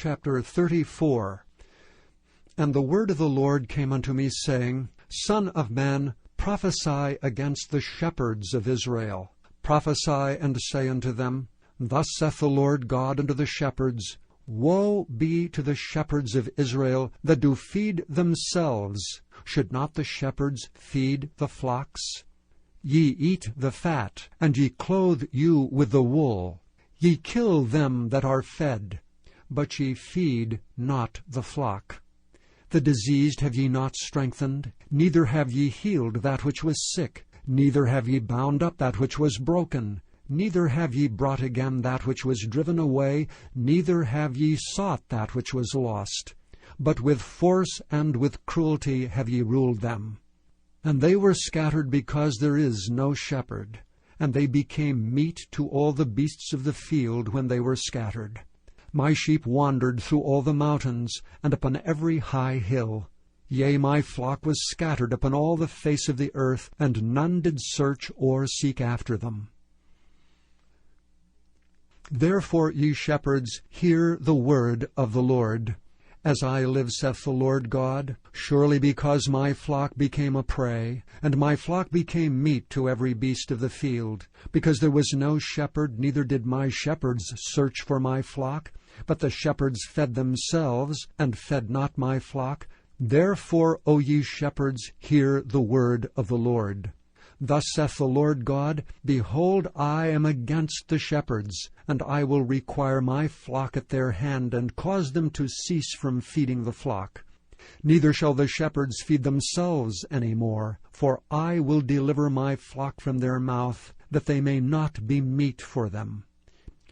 chapter 34. And the word of the Lord came unto me, saying, Son of man, prophesy against the shepherds of Israel. Prophesy, and say unto them, Thus saith the Lord God unto the shepherds, Woe be to the shepherds of Israel that do feed themselves. Should not the shepherds feed the flocks? Ye eat the fat, and ye clothe you with the wool. Ye kill them that are fed, but ye feed not the flock. The diseased have ye not strengthened, neither have ye healed that which was sick, neither have ye bound up that which was broken, neither have ye brought again that which was driven away, neither have ye sought that which was lost. But with force and with cruelty have ye ruled them. And they were scattered because there is no shepherd, and they became meat to all the beasts of the field when they were scattered. My sheep wandered through all the mountains, and upon every high hill. Yea, my flock was scattered upon all the face of the earth, and none did search or seek after them. Therefore, ye shepherds, hear the word of the Lord. As I live, saith the Lord God, surely because my flock became a prey, and my flock became meat to every beast of the field, because there was no shepherd, neither did my shepherds search for my flock, but the shepherds fed themselves, and fed not my flock. Therefore, O ye shepherds, hear the word of the Lord. Thus saith the Lord God, Behold, I am against the shepherds, and I will require my flock at their hand, and cause them to cease from feeding the flock. Neither shall the shepherds feed themselves any more, for I will deliver my flock from their mouth, that they may not be meat for them.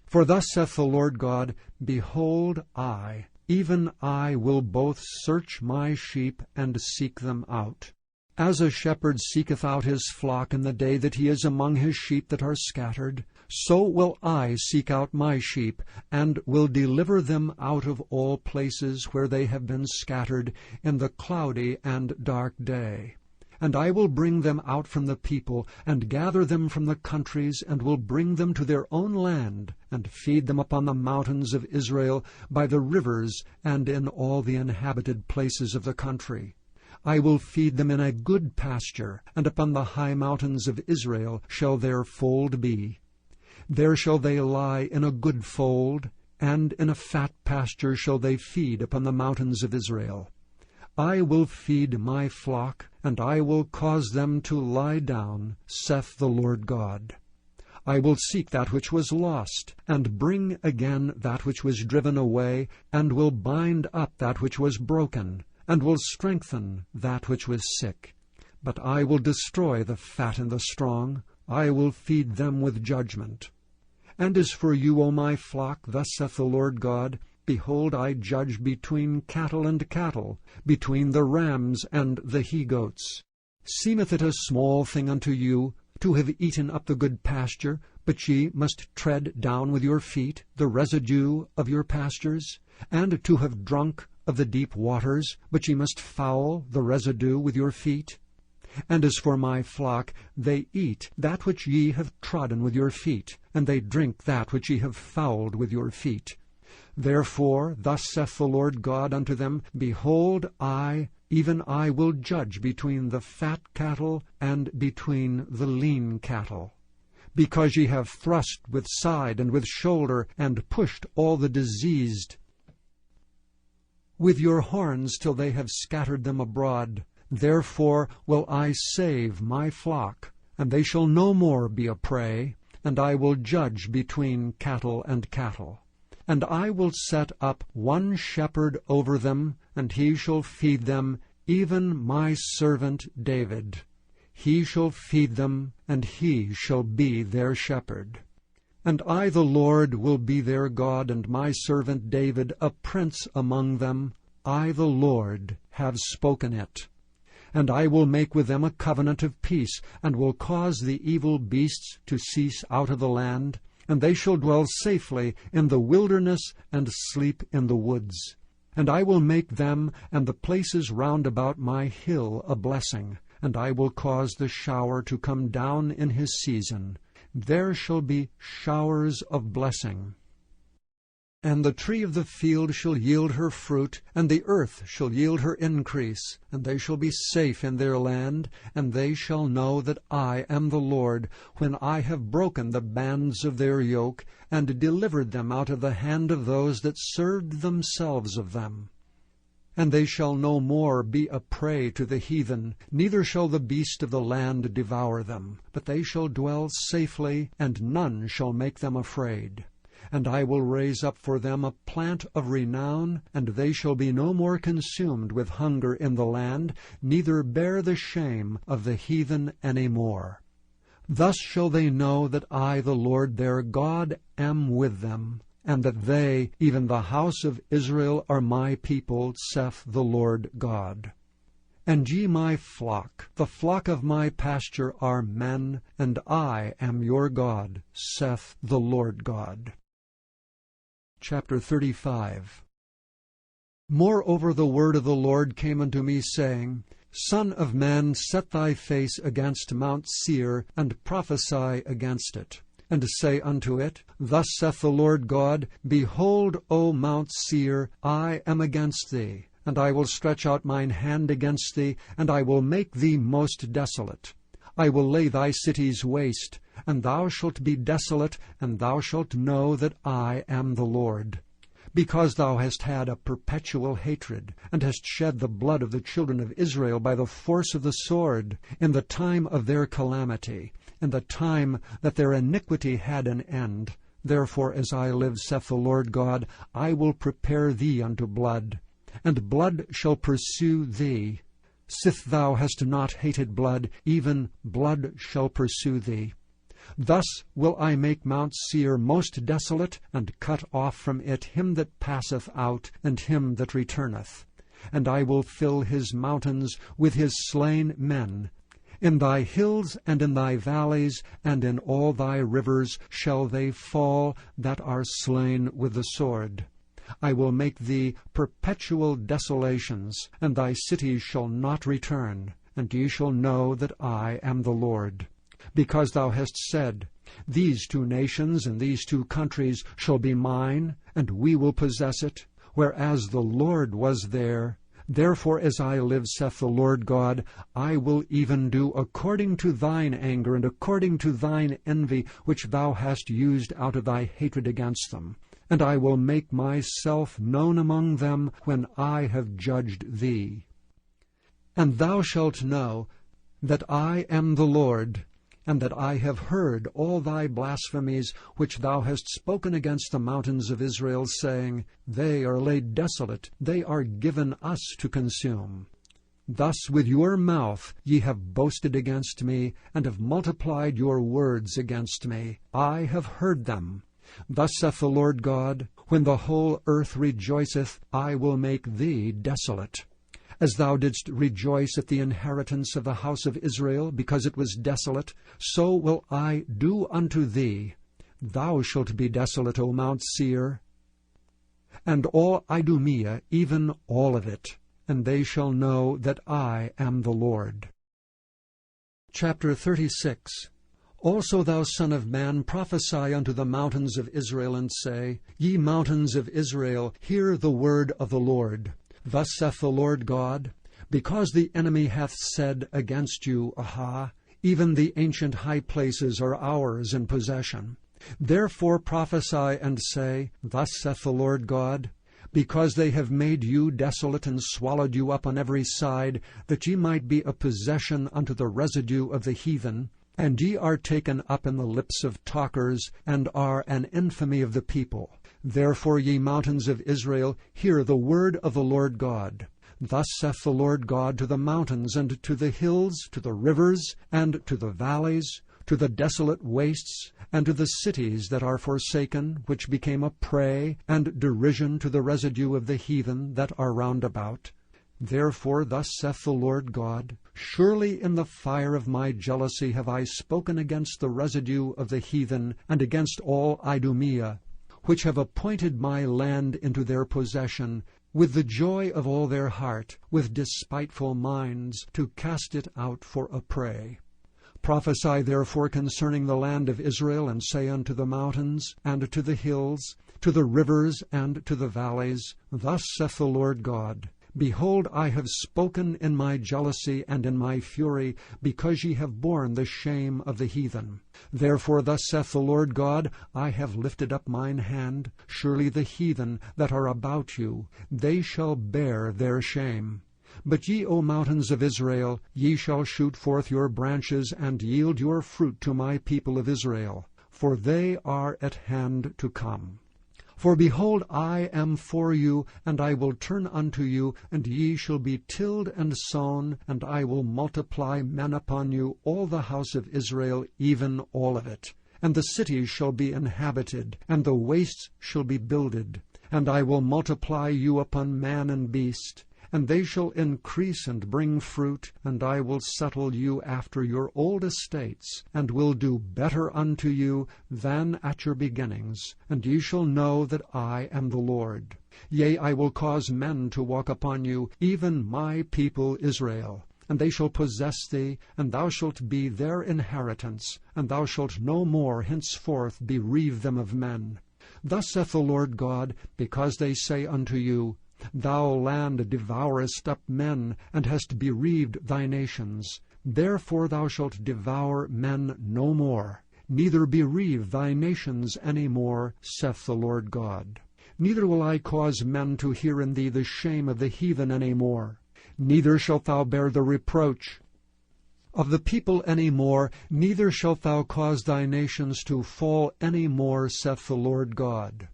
For thus saith the Lord God, Behold, I, even I, will both search my sheep and seek them out. As a shepherd seeketh out his flock in the day that he is among his sheep that are scattered, so will I seek out my sheep, and will deliver them out of all places where they have been scattered in the cloudy and dark day. And I will bring them out from the people, and gather them from the countries, and will bring them to their own land, and feed them upon the mountains of Israel, by the rivers, and in all the inhabited places of the country. I will feed them in a good pasture, and upon the high mountains of Israel shall their fold be. There shall they lie in a good fold, and in a fat pasture shall they feed upon the mountains of Israel. I will feed my flock, and I will cause them to lie down, saith the Lord God. I will seek that which was lost, and bring again that which was driven away, and will bind up that which was broken, and will strengthen that which was sick. But I will destroy the fat and the strong, I will feed them with judgment. And as for you, O my flock, thus saith the Lord God, Behold, I judge between cattle and cattle, between the rams and the he-goats. Seemeth it a small thing unto you to have eaten up the good pasture, but ye must tread down with your feet the residue of your pastures, and to have drunk of the deep waters, but ye must foul the residue with your feet? And as for my flock, they eat that which ye have trodden with your feet, and they drink that which ye have fouled with your feet. Therefore thus saith the Lord God unto them, Behold, I, even I, will judge between the fat cattle and between the lean cattle. Because ye have thrust with side and with shoulder, and pushed all the diseased with your horns till they have scattered them abroad. Therefore will I save my flock, and they shall no more be a prey, and I will judge between cattle and cattle. And I will set up one shepherd over them, and he shall feed them, even my servant David. He shall feed them, and he shall be their shepherd. And I, the Lord, will be their God, and my servant David a prince among them. I, the Lord, have spoken it. And I will make with them a covenant of peace, and will cause the evil beasts to cease out of the land, and they shall dwell safely in the wilderness, and sleep in the woods. And I will make them and the places round about my hill a blessing, and I will cause the shower to come down in his season. There shall be showers of blessing. And the tree of the field shall yield her fruit, and the earth shall yield her increase, and they shall be safe in their land, and they shall know that I am the Lord, when I have broken the bands of their yoke, and delivered them out of the hand of those that served themselves of them. And they shall no more be a prey to the heathen, neither shall the beast of the land devour them, but they shall dwell safely, and none shall make them afraid. And I will raise up for them a plant of renown, and they shall be no more consumed with hunger in the land, neither bear the shame of the heathen any more. Thus shall they know that I, the Lord their God, am with them, and that they, even the house of Israel, are my people, saith the Lord God. And ye my flock, the flock of my pasture, are men, and I am your God, saith the Lord God. Chapter 35. Moreover the word of the Lord came unto me, saying, Son of man, set thy face against Mount Seir, and prophesy against it. And say unto it, Thus saith the Lord God, Behold, O Mount Seir, I am against thee, and I will stretch out mine hand against thee, and I will make thee most desolate. I will lay thy cities waste, and thou shalt be desolate, and thou shalt know that I am the Lord. Because thou hast had a perpetual hatred, and hast shed the blood of the children of Israel by the force of the sword, in the time of their calamity, in the time that their iniquity had an end. Therefore, as I live, saith the Lord God, I will prepare thee unto blood, and blood shall pursue thee. Sith thou hast not hated blood, even blood shall pursue thee. Thus will I make Mount Seir most desolate, and cut off from it him that passeth out, and him that returneth. And I will fill his mountains with his slain men. In thy hills and in thy valleys, and in all thy rivers shall they fall that are slain with the sword. I will make thee perpetual desolations, and thy cities shall not return, and ye shall know that I am the Lord. Because thou hast said, These two nations and these two countries shall be mine, and we will possess it, whereas the Lord was there. Therefore, as I live, saith the Lord God, I will even do according to thine anger, and according to thine envy, which thou hast used out of thy hatred against them. And I will make myself known among them when I have judged thee. And thou shalt know that I am the Lord, and that I have heard all thy blasphemies which thou hast spoken against the mountains of Israel, saying, They are laid desolate, they are given us to consume. Thus with your mouth ye have boasted against me, and have multiplied your words against me. I have heard them. Thus saith the Lord God, When the whole earth rejoiceth, I will make thee desolate. As thou didst rejoice at the inheritance of the house of Israel, because it was desolate, so will I do unto thee. Thou shalt be desolate, O Mount Seir, and all Idumea, even all of it, and they shall know that I am the Lord. Chapter 36. Also, thou son of man, prophesy unto the mountains of Israel, and say, Ye mountains of Israel, hear the word of the Lord. Thus saith the Lord God, Because the enemy hath said against you, Aha, even the ancient high places are ours in possession. Therefore prophesy and say, Thus saith the Lord God, Because they have made you desolate and swallowed you up on every side, that ye might be a possession unto the residue of the heathen, and ye are taken up in the lips of talkers, and are an infamy of the people. Therefore, ye mountains of Israel, hear the word of the Lord God. Thus saith the Lord God to the mountains, and to the hills, to the rivers, and to the valleys, to the desolate wastes, and to the cities that are forsaken, which became a prey and derision to the residue of the heathen that are round about. Therefore thus saith the Lord God, Surely in the fire of my jealousy have I spoken against the residue of the heathen, and against all Idumea, which have appointed my land into their possession, with the joy of all their heart, with despiteful minds, to cast it out for a prey. Prophesy therefore concerning the land of Israel, and say unto the mountains, and to the hills, to the rivers and to the valleys. Thus saith the Lord God, Behold, I have spoken in my jealousy and in my fury, because ye have borne the shame of the heathen. Therefore thus saith the Lord God, I have lifted up mine hand. Surely the heathen that are about you, they shall bear their shame. But ye, O mountains of Israel, ye shall shoot forth your branches, and yield your fruit to my people of Israel, for they are at hand to come. For behold, I am for you, and I will turn unto you, and ye shall be tilled and sown, and I will multiply men upon you, all the house of Israel, even all of it. And the cities shall be inhabited, and the wastes shall be builded. And I will multiply you upon man and beast, and they shall increase and bring fruit, and I will settle you after your old estates, and will do better unto you than at your beginnings, and ye shall know that I am the Lord. Yea, I will cause men to walk upon you, even my people Israel. And they shall possess thee, and thou shalt be their inheritance, and thou shalt no more henceforth bereave them of men. Thus saith the Lord God, because they say unto you, Thou land devourest up men, and hast bereaved thy nations. Therefore thou shalt devour men no more, neither bereave thy nations any more, saith the Lord God. Neither will I cause men to hear in thee the shame of the heathen any more, neither shalt thou bear the reproach of the people any more, neither shalt thou cause thy nations to fall any more, saith the Lord God.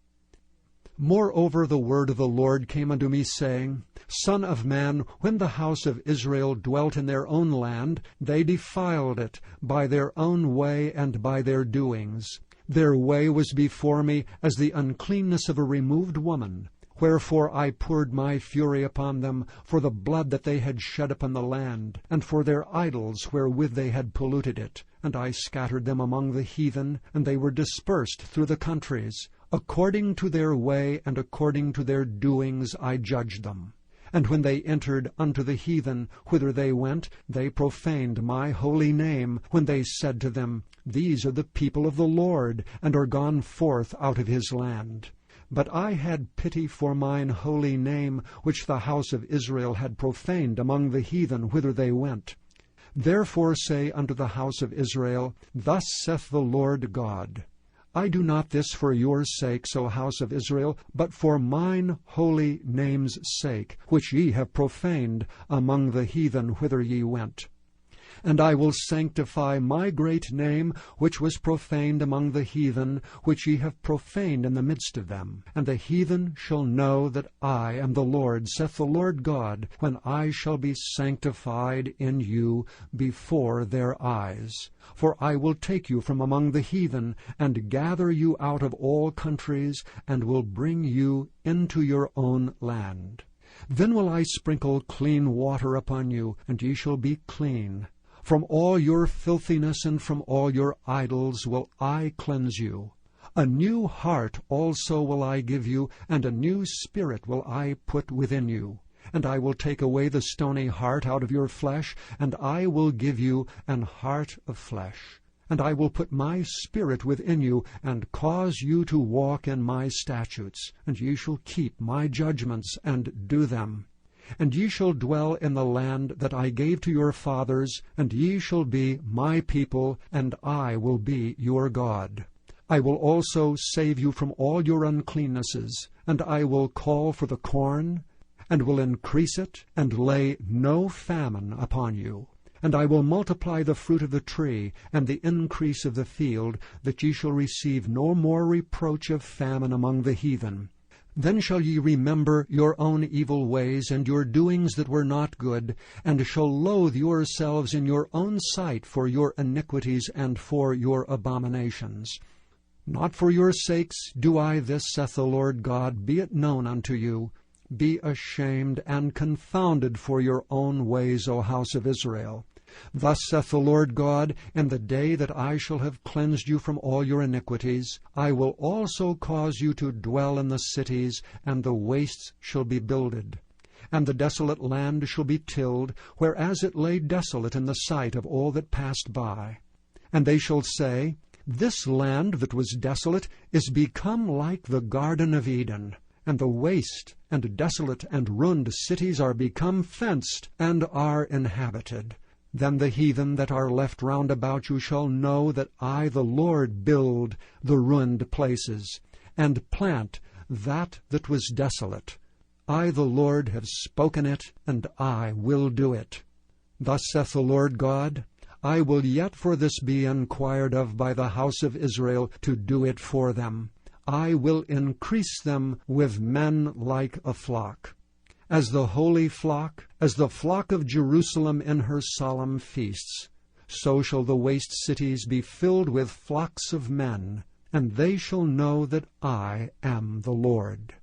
Moreover the word of the Lord came unto me, saying, Son of man, when the house of Israel dwelt in their own land, they defiled it by their own way and by their doings. Their way was before me as the uncleanness of a removed woman. Wherefore I poured my fury upon them for the blood that they had shed upon the land, and for their idols wherewith they had polluted it. And I scattered them among the heathen, and they were dispersed through the countries. According to their way and according to their doings I judged them. And when they entered unto the heathen whither they went, they profaned my holy name, when they said to them, These are the people of the Lord, and are gone forth out of his land. But I had pity for mine holy name, which the house of Israel had profaned among the heathen whither they went. Therefore say unto the house of Israel, Thus saith the Lord God, I do not this for your sakes, O house of Israel, but for mine holy name's sake, which ye have profaned among the heathen whither ye went. And I will sanctify my great name, which was profaned among the heathen, which ye have profaned in the midst of them. And the heathen shall know that I am the Lord, saith the Lord God, when I shall be sanctified in you before their eyes. For I will take you from among the heathen, and gather you out of all countries, and will bring you into your own land. Then will I sprinkle clean water upon you, and ye shall be clean. From all your filthiness and from all your idols will I cleanse you. A new heart also will I give you, and a new spirit will I put within you. And I will take away the stony heart out of your flesh, and I will give you an heart of flesh. And I will put my spirit within you, and cause you to walk in my statutes, and ye shall keep my judgments, and do them. And ye shall dwell in the land that I gave to your fathers, and ye shall be my people, and I will be your God. I will also save you from all your uncleannesses, and I will call for the corn, and will increase it, and lay no famine upon you. And I will multiply the fruit of the tree, and the increase of the field, that ye shall receive no more reproach of famine among the heathen. Then shall ye remember your own evil ways, and your doings that were not good, and shall loathe yourselves in your own sight for your iniquities and for your abominations. Not for your sakes do I this, saith the Lord God, be it known unto you. Be ashamed and confounded for your own ways, O house of Israel. Thus saith the Lord God, in the day that I shall have cleansed you from all your iniquities, I will also cause you to dwell in the cities, and the wastes shall be builded. And the desolate land shall be tilled, whereas it lay desolate in the sight of all that passed by. And they shall say, This land that was desolate is become like the Garden of Eden, and the waste and desolate and ruined cities are become fenced and are inhabited. Then the heathen that are left round about you shall know that I, the Lord, build the ruined places, and plant that was desolate. I, the Lord, have spoken it, and I will do it. Thus saith the Lord God, I will yet for this be inquired of by the house of Israel, to do it for them. I will increase them with men like a flock. As the holy flock, as the flock of Jerusalem in her solemn feasts, so shall the waste cities be filled with flocks of men, and they shall know that I am the Lord.